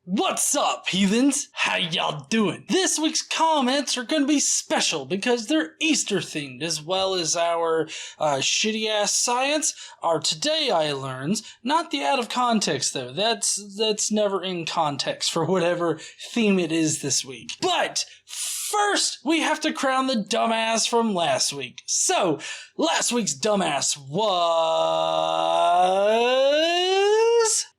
What's up, heathens? How y'all doing? This week's comments are going to be special because they're Easter themed, as well as our shitty ass science, our Today I Learns, not the out of context though. That's never in context for whatever theme it is this week. But first, we have to crown the dumbass from last week. So, last week's dumbass was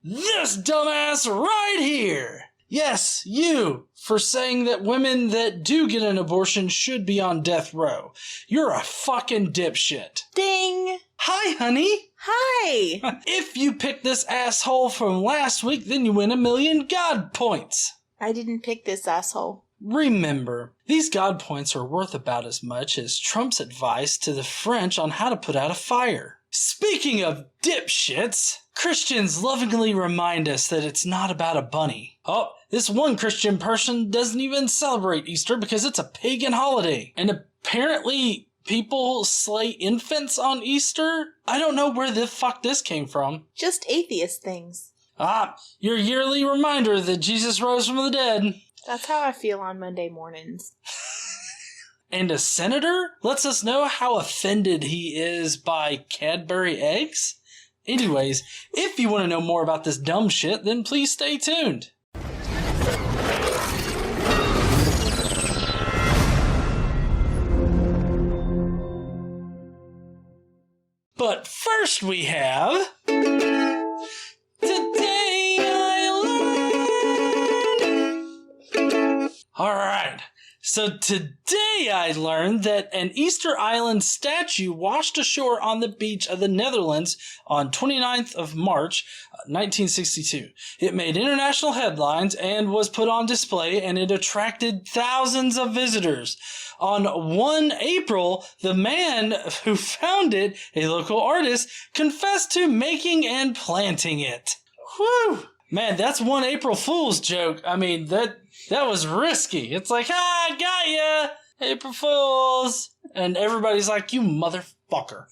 this dumbass right here. Yes, you, for saying that women that do get an abortion should be on death row. You're a fucking dipshit. Ding! Hi, honey. Hi! If you picked this asshole from last week, then you win 1,000,000 God points. I didn't pick this asshole. Remember, these God points are worth about as much as Trump's advice to the French on how to put out a fire. Speaking of dipshits, Christians lovingly remind us that it's not about a bunny. Oh, this one Christian person doesn't even celebrate Easter because it's a pagan holiday. And apparently people slay infants on Easter? I don't know where the fuck this came from. Just atheist things. Your yearly reminder that Jesus rose from the dead. That's how I feel on Monday mornings. And a senator lets us know how offended he is by Cadbury eggs? Anyways, if you want to know more about this dumb shit, then please stay tuned. But first we have... Today I Learned! Alright. So today I learned that an Easter Island statue washed ashore on the beach of the Netherlands on 29th of March, 1962. It made international headlines and was put on display, and it attracted thousands of visitors. On 1 April, the man who found it, a local artist, confessed to making and planting it. Whew! Man, that's 1 April Fool's joke. I mean, that was risky. It's like, I got ya! April Fools! And everybody's like, you motherfucker.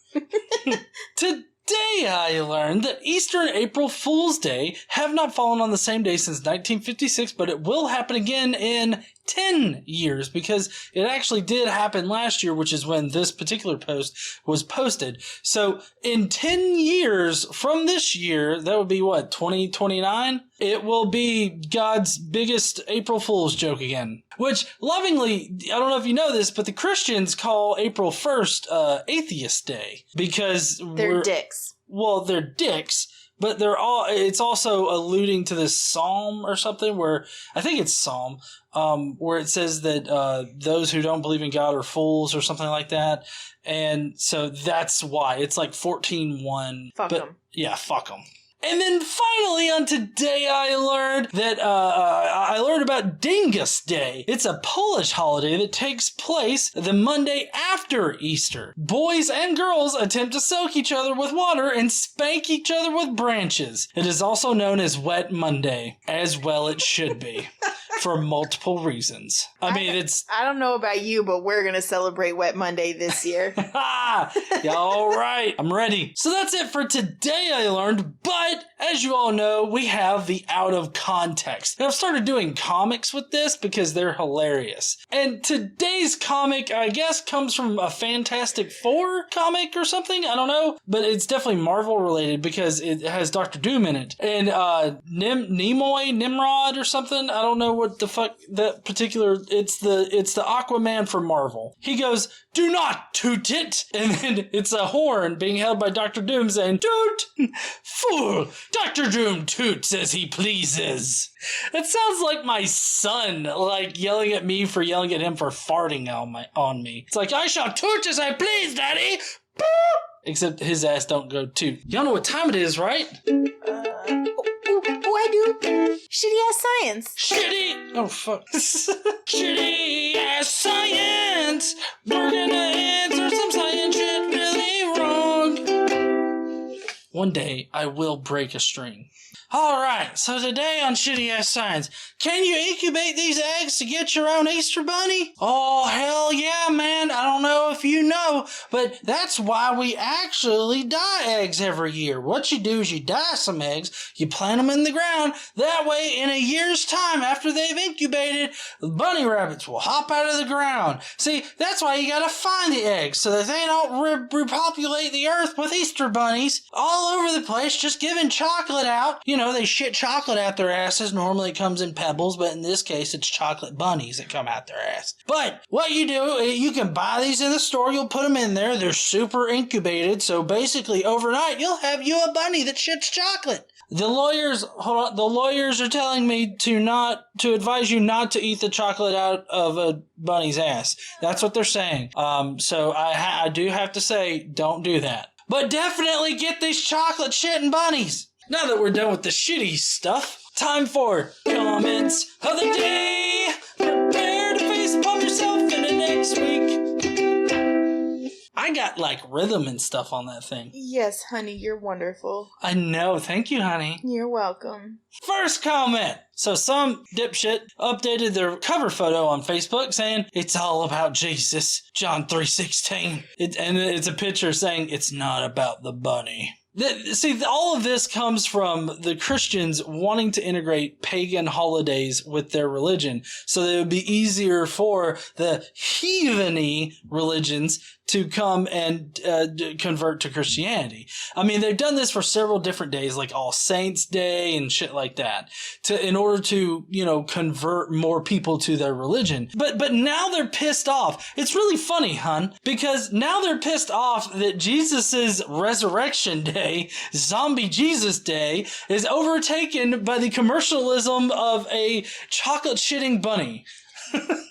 Today I learned that Easter and April Fool's Day have not fallen on the same day since 1956, but it will happen again in 10 years because it actually did happen last year, which is when this particular post was posted. So in 10 years from this year, that would be what, 2029? It will be God's biggest April Fool's joke again. Which, lovingly, I don't know if you know this, but the Christians call April 1st Atheist Day because They're dicks. Well, they're dicks. But it's also alluding to this psalm or something where, I think it's Psalm, where it says that those who don't believe in God are fools or something like that. And so that's why. It's like 14:1. Fuck them. Yeah, fuck them. And then finally on Today I learned that I learned about Dingus Day. It's a Polish holiday that takes place the Monday after Easter. Boys and girls attempt to soak each other with water and spank each other with branches. It is also known as Wet Monday, as well it should be. For multiple reasons. I mean, I don't know about you, but we're going to celebrate Wet Monday this year. Yeah, all right. I'm ready. So that's it for Today I Learned. But as you all know, we have the out of context. And I've started doing comics with this because they're hilarious. And today's comic, I guess, comes from a Fantastic Four comic or something. I don't know. But it's definitely Marvel related because it has Dr. Doom in it. And Nimrod or something. I don't know what the fuck that particular, it's the Aquaman for Marvel. He goes, "Do not toot it," and then it's a horn being held by Dr. Doom saying, "Toot! Fool! Dr. Doom toots as he pleases." That sounds like my son, like yelling at me for yelling at him for farting on me. It's like, "I shall toot as I please, Daddy." Boop! Except his ass don't go toot. Y'all know what time it is, right? I do. Shitty ass science. Oh, fuck. Shitty ass science. We're gonna answer some science shit really wrong. One day I will break a string. Alright, so today on Shitty Ass Science, can you incubate these eggs to get your own Easter bunny? Oh, hell yeah, man. I don't know if you know, but that's why we actually dye eggs every year. What you do is you dye some eggs, you plant them in the ground. That way, in a year's time, after they've incubated, bunny rabbits will hop out of the ground. See, that's why you gotta find the eggs, so that they don't repopulate the earth with Easter bunnies all over the place, just giving chocolate out. You know, they shit chocolate out their asses. Normally it comes in pebbles, but in this case, it's chocolate bunnies that come out their ass. But what you do, you can buy these in the store. You'll put them in there. They're super incubated. So basically, overnight, you'll have you a bunny that shits chocolate. The lawyers are telling me to advise you not to eat the chocolate out of a bunny's ass. That's what they're saying. So I do have to say, don't do that. But definitely get these chocolate shitting bunnies. Now that we're done with the shitty stuff, time for comments of the day. Prepare to face palm yourself into next week. I got like rhythm and stuff on that thing. Yes, honey, you're wonderful. I know. Thank you, honey. You're welcome. First comment. So some dipshit updated their cover photo on Facebook saying it's all about Jesus, John 3:16. And it's a picture saying it's not about the bunny. See, all of this comes from the Christians wanting to integrate pagan holidays with their religion so that it would be easier for the heatheny religions to come and convert to Christianity. I mean, they've done this for several different days, like All Saints Day and shit like that, in order to, convert more people to their religion. But now they're pissed off. It's really funny, hun, because now they're pissed off that Jesus's resurrection day, Zombie Jesus Day, is overtaken by the commercialism of a chocolate shitting bunny.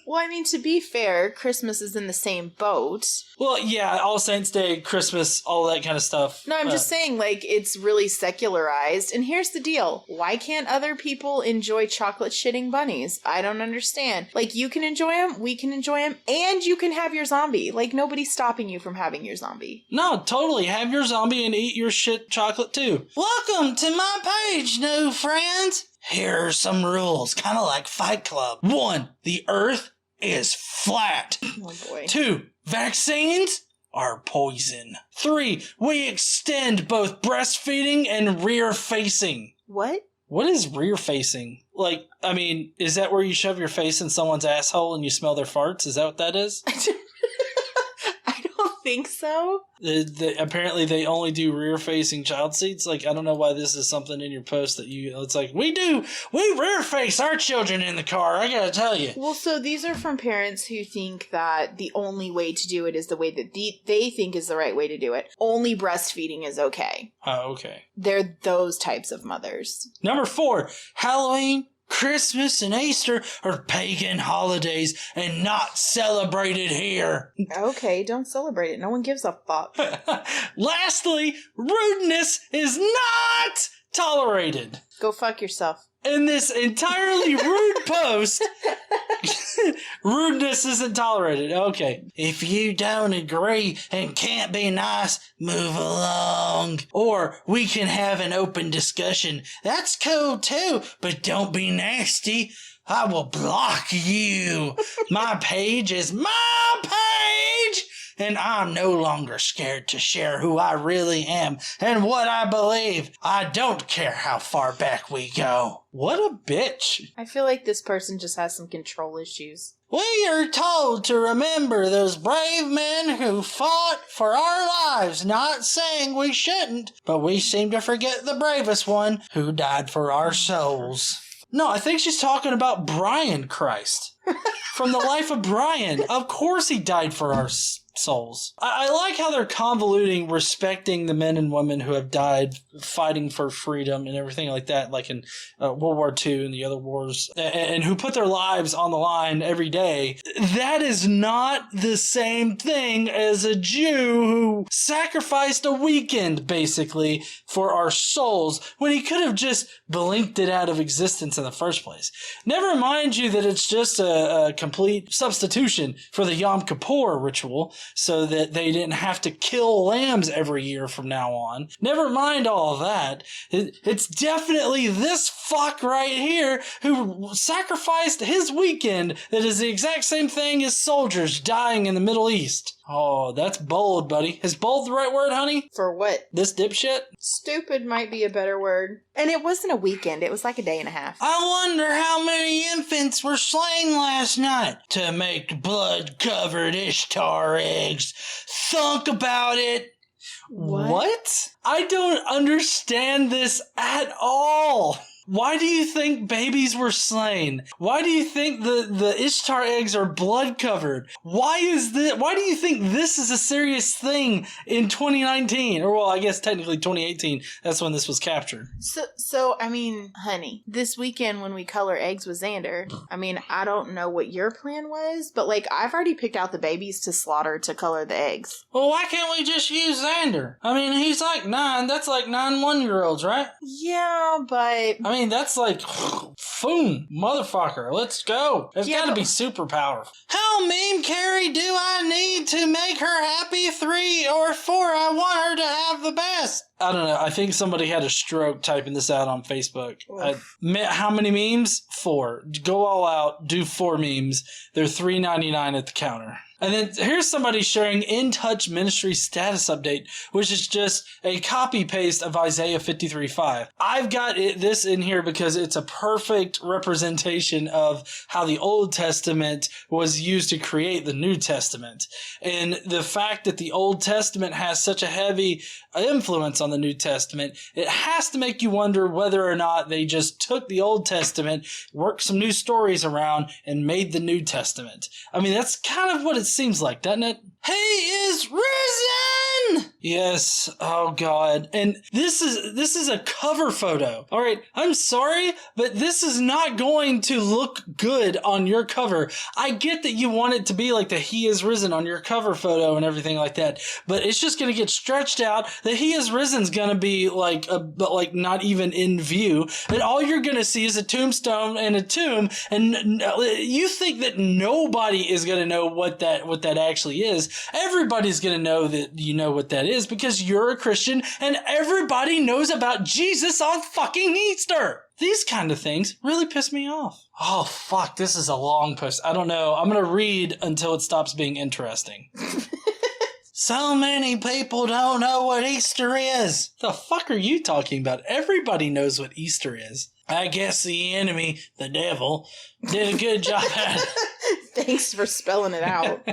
Well, I mean, to be fair, Christmas is in the same boat. Well, yeah, All Saints Day, Christmas, all that kind of stuff. No, I'm just saying, it's really secularized. And here's the deal. Why can't other people enjoy chocolate shitting bunnies? I don't understand. You can enjoy them, we can enjoy them, and you can have your zombie. Nobody's stopping you from having your zombie. No, totally. Have your zombie and eat your shit chocolate, too. Welcome to my page, new friends. Here are some rules, kind of like Fight Club. 1, the earth is flat. Oh boy. 2, vaccines are poison. 3, we extend both breastfeeding and rear facing. What? What is rear facing? Is that where you shove your face in someone's asshole and you smell their farts? Is that what that is? I don't think so. Apparently they only do rear-facing child seats. I don't know why this is something in your post that it's we rear-face our children in the car, I gotta tell you. Well, so these are from parents who think that the only way to do it is the way that they think is the right way to do it. Only breastfeeding is okay. Oh, okay. They're those types of mothers. Number 4, Halloween, Christmas, and Easter are pagan holidays and not celebrated here. Okay, don't celebrate it. No one gives a fuck. Lastly, rudeness is not tolerated. Go fuck yourself. In this entirely rude post, rudeness isn't tolerated. Okay. If you don't agree and can't be nice, move along. Or we can have an open discussion. That's cool too, but don't be nasty. I will block you. My page is my page. And I'm no longer scared to share who I really am and what I believe. I don't care how far back we go. What a bitch. I feel like this person just has some control issues. We are told to remember those brave men who fought for our lives, not saying we shouldn't, but we seem to forget the bravest one who died for our souls. No, I think she's talking about Brian Christ. From the life of Brian. Of course he died for our souls. I like how they're convoluting respecting the men and women who have died fighting for freedom and everything like that, like in World War II and the other wars, and who put their lives on the line every day. That is not the same thing as a Jew who sacrificed a weekend, basically, for our souls, when he could have just blinked it out of existence in the first place. Never mind you that it's just a a complete substitution for the Yom Kippur ritual so that they didn't have to kill lambs every year from now on. Never mind all of that. It's definitely this fuck right here who sacrificed his weekend that is the exact same thing as soldiers dying in the Middle East. Oh, that's bold, buddy. Is bold the right word, honey? For what? This dipshit? Stupid might be a better word. And it wasn't a weekend. It was like a day and a half. I wonder how many infants were slain last night to make blood-covered Ishtar eggs. Think about it. What? I don't understand this at all. Why do you think babies were slain? Why do you think the Ishtar eggs are blood covered? Why do you think this is a serious thing in 2019? Or well, I guess technically 2018. That's when this was captured. So I mean, honey, this weekend when we color eggs with Xander, I mean, I don't know what your plan was, but like I've already picked out the babies to slaughter to color the eggs. Well, why can't we just use Xander? I mean, he's like 9. That's like 9 1-year-olds, right? Yeah, but I mean, that's like, boom, motherfucker, let's go. It's gotta be super powerful. How meme carry do I need to make her happy? 3 or 4? I want her to have the best. I don't know. I think somebody had a stroke typing this out on Facebook. How many memes? 4. Go all out. Do 4 memes. They're $3.99 at the counter. And then here's somebody sharing In Touch Ministry status update, which is just a copy paste of Isaiah 53:5. I've got this in here because it's a perfect representation of how the Old Testament was used to create the New Testament. And the fact that the Old Testament has such a heavy influence on the New Testament, it has to make you wonder whether or not they just took the Old Testament, worked some new stories around, and made the New Testament. I mean, that's kind of what it seems like, doesn't it? He is risen! Yes, oh God. And this is a cover photo. All right, I'm sorry, but this is not going to look good on your cover. I get that you want it to be like the He is risen on your cover photo and everything like that, but it's just going to get stretched out. The He is risen's going to be like not even in view, and all you're going to see is a tombstone and a tomb, and you think that nobody is going to know what that actually is. Everybody's going to know that you know what that is because you're a Christian and everybody knows about Jesus on fucking Easter. These kind of things really piss me off. Oh, fuck, this is a long post. I don't know. I'm going to read until it stops being interesting. So many people don't know what Easter is. The fuck are you talking about? Everybody knows what Easter is. I guess the enemy, the devil, did a good job at it. Thanks for spelling it out.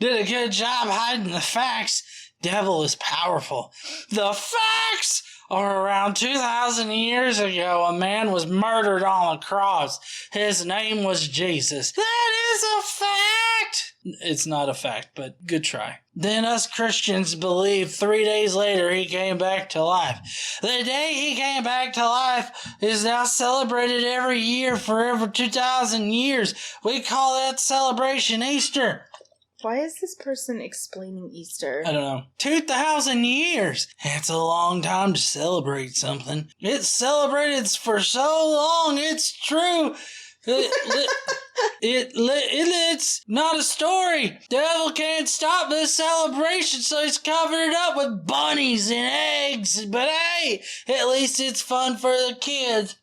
Did a good job hiding the facts. Devil is powerful. The facts are around 2,000 years ago, a man was murdered on a cross. His name was Jesus. That is a fact! It's not a fact, but good try. Then us Christians believe 3 days later he came back to life. The day he came back to life is now celebrated every year for over 2,000 years. We call that celebration Easter. Why is this person explaining Easter? I don't know. 2,000 years. It's a long time to celebrate something. It's celebrated for so long, it's true. It's not a story. Devil can't stop this celebration, so he's covered it up with bunnies and eggs. But hey, at least it's fun for the kids.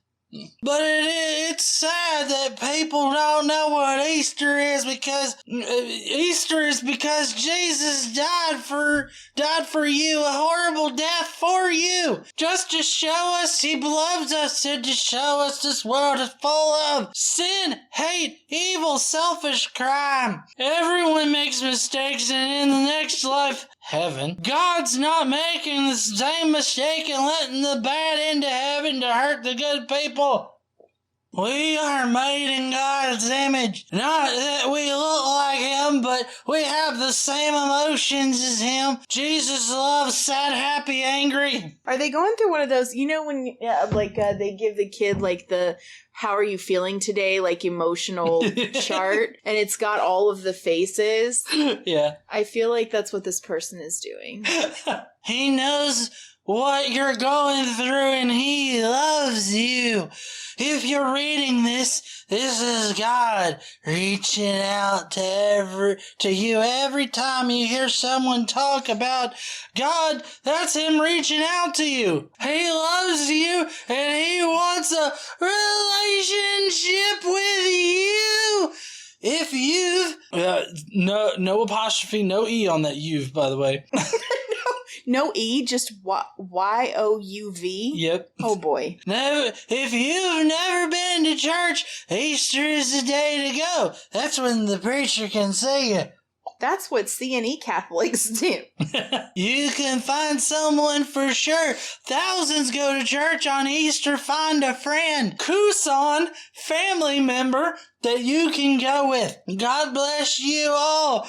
But it's sad that people don't know what Easter is because Easter is because Jesus died for you, a horrible death for you, just to show us he loves us and to show us this world is full of sin, hate, evil, selfish crime. Everyone makes mistakes, and in the next life, heaven, God's not making the same mistake and letting the bad into heaven to hurt the good people. We are made in God's image. Not that we look like Him, but we have the same emotions as Him. Jesus loves sad, happy, angry. Are they going through one of those, you know, when they give the kid like the how are you feeling today, like emotional chart, and it's got all of the faces? Yeah. I feel like that's what this person is doing. He knows what you're going through and He loves you. If you're reading this, This is God reaching out to you every time you hear someone talk about God. That's him reaching out to you. He loves you and he wants a relationship with you. If you've no apostrophe, no E on that you've, by the way. No E, just Y-O-U-V? Yep. Oh, boy. If you've never been to church, Easter is the day to go. That's when the preacher can see you. That's what C&E Catholics do. You can find someone for sure. Thousands go to church on Easter. Find a friend. Kusan, family member that you can go with. God bless you all.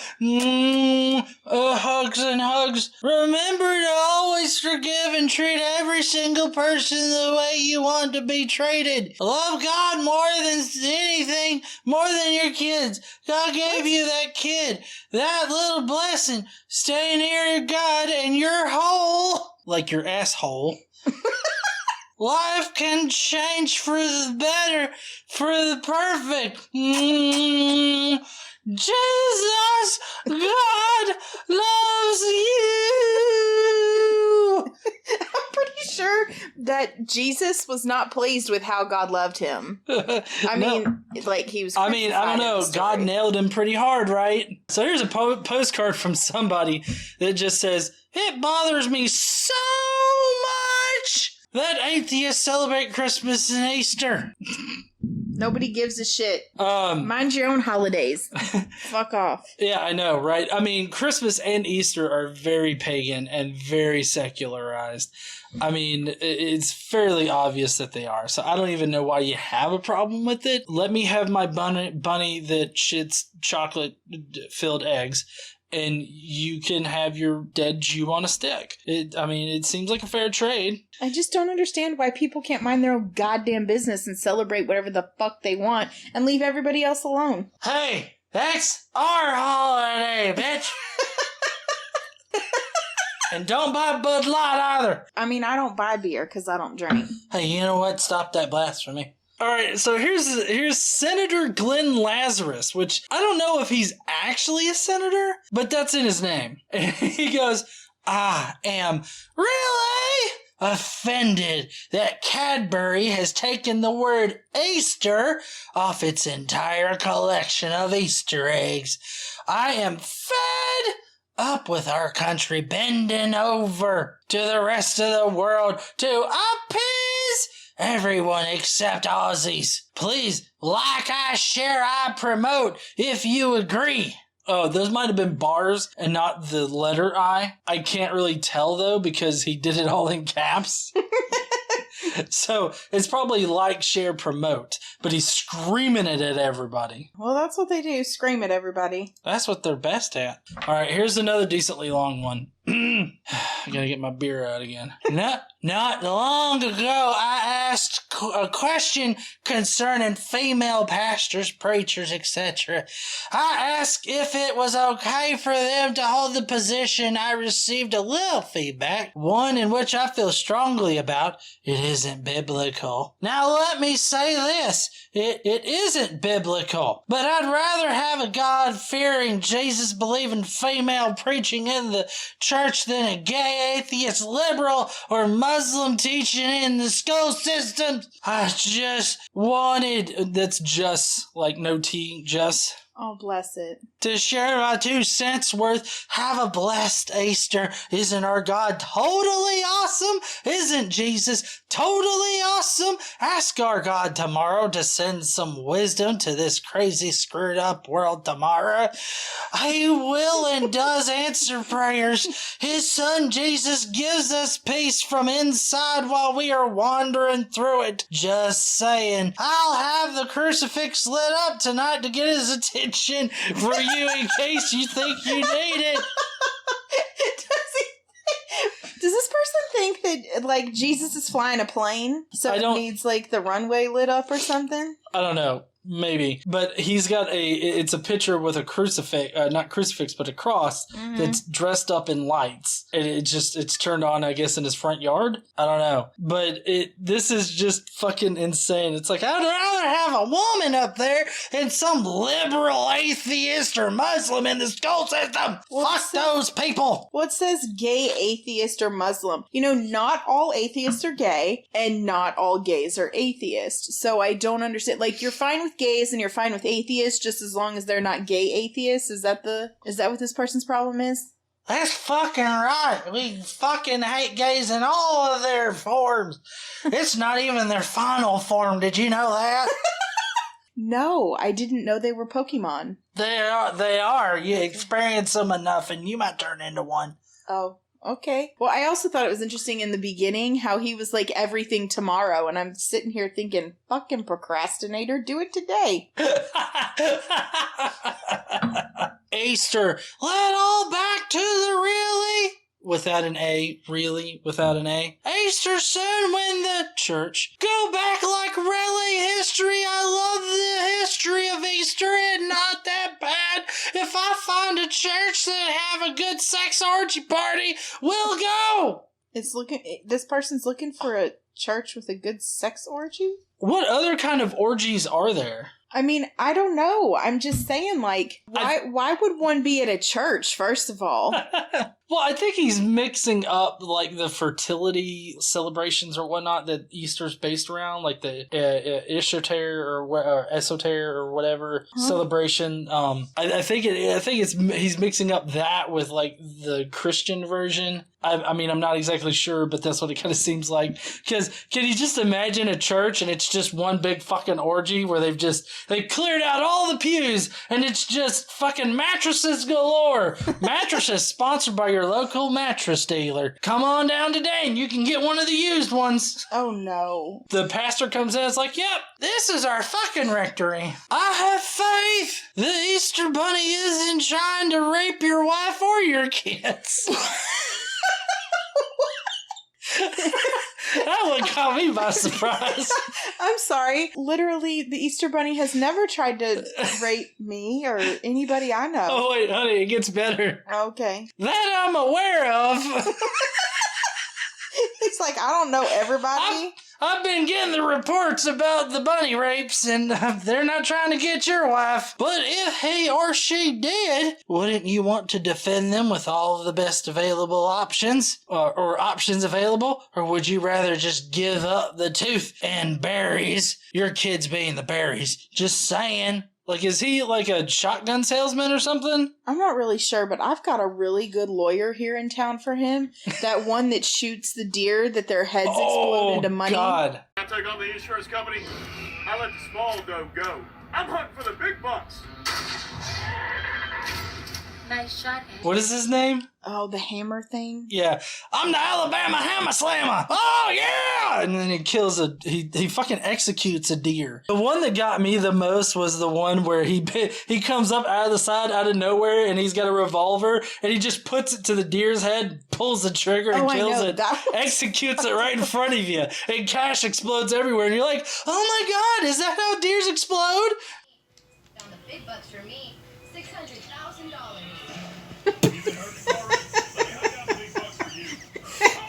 Hugs and hugs. Remember to always forgive and treat every single person the way you want to be treated. Love God more than anything, more than your kids. God gave you that kid, that little blessing. Stay near God and you're whole. Like your asshole. Life can change for the better, for the perfect. Jesus, God loves you. I'm pretty sure that Jesus was not pleased with how God loved him. I mean, like he was. I don't know. God nailed him pretty hard, right? So here's a postcard from somebody that just says, "It bothers me so much that atheists celebrate Christmas and Easter." Nobody gives a shit. Mind your own holidays. Fuck off. Yeah, I know, right? I mean, Christmas and Easter are very pagan and very secularized. I mean, it's fairly obvious that they are. So I don't even know why you have a problem with it. Let me have my bunny that shits chocolate-filled eggs, and you can have your dead Jew on a stick. It seems like a fair trade. I just don't understand why people can't mind their own goddamn business and celebrate whatever the fuck they want and leave everybody else alone. Hey, that's our holiday, bitch! And don't buy Bud Light either. I mean, I don't buy beer because I don't drink. Hey, you know what? Stop that blasphemy. All right, so here's Senator Glenn Lazarus, which I don't know if he's actually a senator, but that's in his name. And he goes, "I am really offended that Cadbury has taken the word Easter off its entire collection of Easter eggs. I am fed up with our country bending over to the rest of the world to appease everyone except Aussies. Please like, I share, I promote if you agree." Oh, those might have been bars and not the letter I. I can't really tell though because he did it all in caps. So it's probably like, share, promote, but he's screaming it at everybody. Well, that's what they do, scream at everybody. That's what they're best at. All right, here's another decently long one. I gotta get my beer out again. Not long ago, I asked a question concerning female pastors, preachers, etc. I asked if it was okay for them to hold the position. I received a little feedback, one in which I feel strongly about. It isn't biblical. Now let me say this. It isn't biblical, but I'd rather have a God-fearing, Jesus-believing female preaching in the church than a gay, atheist, liberal, or Muslim teaching in the school system. I just wanted, that's just, like no T, just. Oh, bless it. To share my 2 cents worth. Have a blessed Easter. Isn't our God totally awesome? Isn't Jesus totally awesome? Ask our God tomorrow to send some wisdom to this crazy, screwed up world tomorrow. He will and does answer prayers. His son Jesus gives us peace from inside while we are wandering through it. Just saying. I'll have the crucifix lit up tonight to get his attention for you in case you think you need it. Does this person think that, like, Jesus is flying a plane? So I it don't- needs, like, the runway lit up or something? I don't know. Maybe. But he's got it's a picture with a crucifix, not crucifix, but a cross that's dressed up in lights. And it's turned on, I guess, in his front yard. I don't know. But this is just fucking insane. It's like, I'd rather have a woman up there than some liberal atheist or Muslim in the school system. Fuck those people. Well, it says gay, atheist, or Muslim. Not all atheists are gay, and not all gays are atheists. So I don't understand. Like, you're fine with gays and you're fine with atheists just as long as they're not gay atheists. Is that what this person's problem is? That's fucking right. We fucking hate gays in all of their forms. It's not even their final form. Did you know that? No, I didn't know they were Pokemon. They are. You experience them enough and you might turn into one. Oh. Okay. Well, I also thought it was interesting in the beginning how he was like everything tomorrow, and I'm sitting here thinking, fucking procrastinator, do it today. Easter, let all back to the really. Without an A, really, without an A. Easter soon when the church go back like really history. I love the history of Easter. It's not that bad. If I find a church that have a good sex orgy party, we'll go. This person's looking for a church with a good sex orgy? What other kind of orgies are there? I mean, I don't know. I'm just saying, like, why would one be at a church, first of all? Well, I think he's mixing up, like, the fertility celebrations or whatnot that Easter's based around, like the Ishoter or Esoter or whatever celebration. I think he's mixing up that with, like, the Christian version. I mean, I'm not exactly sure, but that's what it kind of seems like. Because can you just imagine a church and it's just one big fucking orgy where they've cleared out all the pews and it's just fucking mattresses galore. Mattresses sponsored by your local mattress dealer. Come on down today and you can get one of the used ones. Oh no. The pastor comes in and it's like, yep, this is our fucking rectory. I have faith. The Easter Bunny isn't trying to rape your wife or your kids. That one caught me by surprise. I'm sorry. Literally, the Easter Bunny has never tried to rape me or anybody I know. Oh, wait, honey, it gets better. Okay. That I'm aware of. It's like, I don't know everybody. I've been getting the reports about the bunny rapes, and they're not trying to get your wife. But if he or she did, wouldn't you want to defend them with all of the best available options? Or options available? Or would you rather just give up the tooth and berries? Your kids being the berries. Just saying. Like, is he like a shotgun salesman or something? I'm not really sure, but I've got a really good lawyer here in town for him. That one that shoots the deer that their heads explode into money. Oh, God. I take on the insurance company. I let the small dough go. I'm hunting for the big bucks. Nice shot, Ed. What is his name? Oh, the hammer thing? Yeah. I'm the Alabama Hammer Slammer. Oh, yeah! And then he fucking executes a deer. The one that got me the most was the one where he comes up out of the side, out of nowhere, and he's got a revolver, and he just puts it to the deer's head, pulls the trigger, and kills it. Executes it right in front of you. And cash explodes everywhere, and you're like, oh my God, is that how deers explode? Found the big bucks for me. $600,000.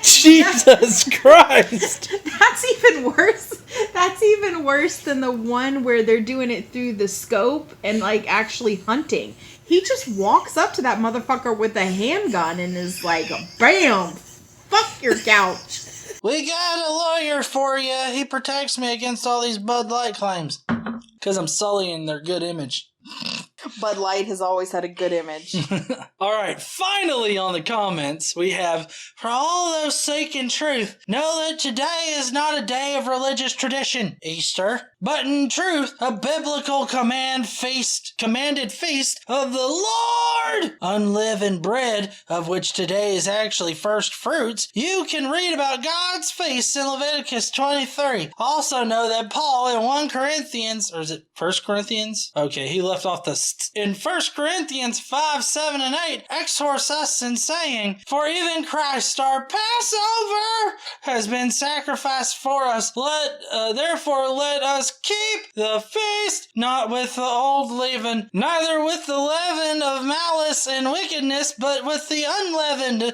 Jesus Christ. That's even worse. That's even worse than the one where they're doing it through the scope and like actually hunting. He just walks up to that motherfucker with a handgun and is like, bam, fuck your couch. We got a lawyer for you. He protects me against all these Bud Light claims. Because I'm sullying their good image. Bud Light has always had a good image. All right, finally on the comments, we have, for all those seeking truth, know that today is not a day of religious tradition, Easter, but in truth, a biblical commanded feast of the Lord, unleavened bread, of which today is actually first fruits. You can read about God's feast in Leviticus 23. Also know that Paul in 1 Corinthians, or is it 1 Corinthians? Okay, he left off the in 1 Corinthians 5, 7, and 8, exhorts us in saying, for even Christ our Passover has been sacrificed for us. Therefore let us us keep the feast, not with the old leaven, neither with the leaven of malice and wickedness, but with the unleavened bread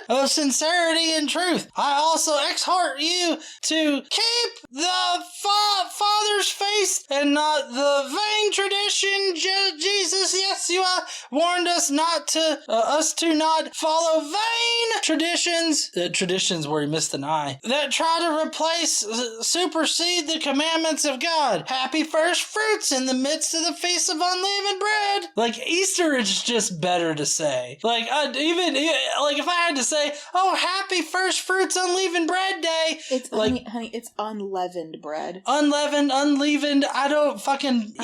of sincerity and truth. I also exhort you to keep the Father's feast and not the vain tradition. Jesus, Yeshua, warned us to not follow vain traditions. Traditions where he missed an eye. That try to supersede the commandments of God. Happy first fruits in the midst of the feast of unleavened bread. Like, Easter is just better to say. Like, even if I had to say, oh, happy first fruits unleavened bread day. It's like, honey, it's unleavened bread. Unleavened, unleavened, I don't fucking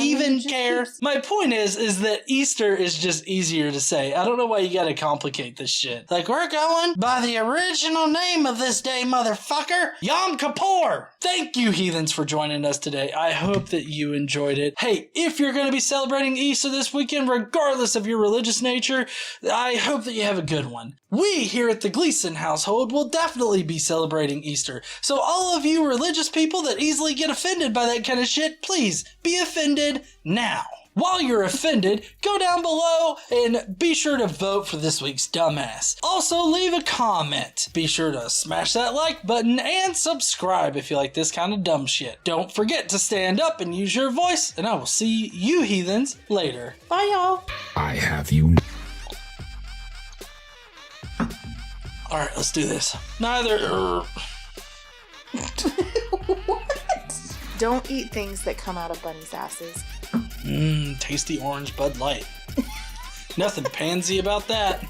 care. My point is that Easter is just easier to say. I don't know why you gotta complicate this shit. Like, we're going by the original name of this day, motherfucker. Yom Kippur. Thank you, heathens, for joining us today. I hope that you enjoyed it. Hey, if you're gonna be celebrating Easter this weekend, regardless of your religious nature, I hope that you have a good one. We here at the Gleason household will definitely be celebrating Easter. So all of you religious people that easily get offended by that kind of shit, please be offended now. While you're offended, go down below and be sure to vote for this week's dumbass. Also, leave a comment. Be sure to smash that like button and subscribe if you like this kind of dumb shit. Don't forget to stand up and use your voice, and I will see you heathens later. Bye, y'all. I have you. Alright, let's do this. Neither... What? Don't eat things that come out of bunnies' asses. Tasty orange Bud Light. Nothing pansy about that.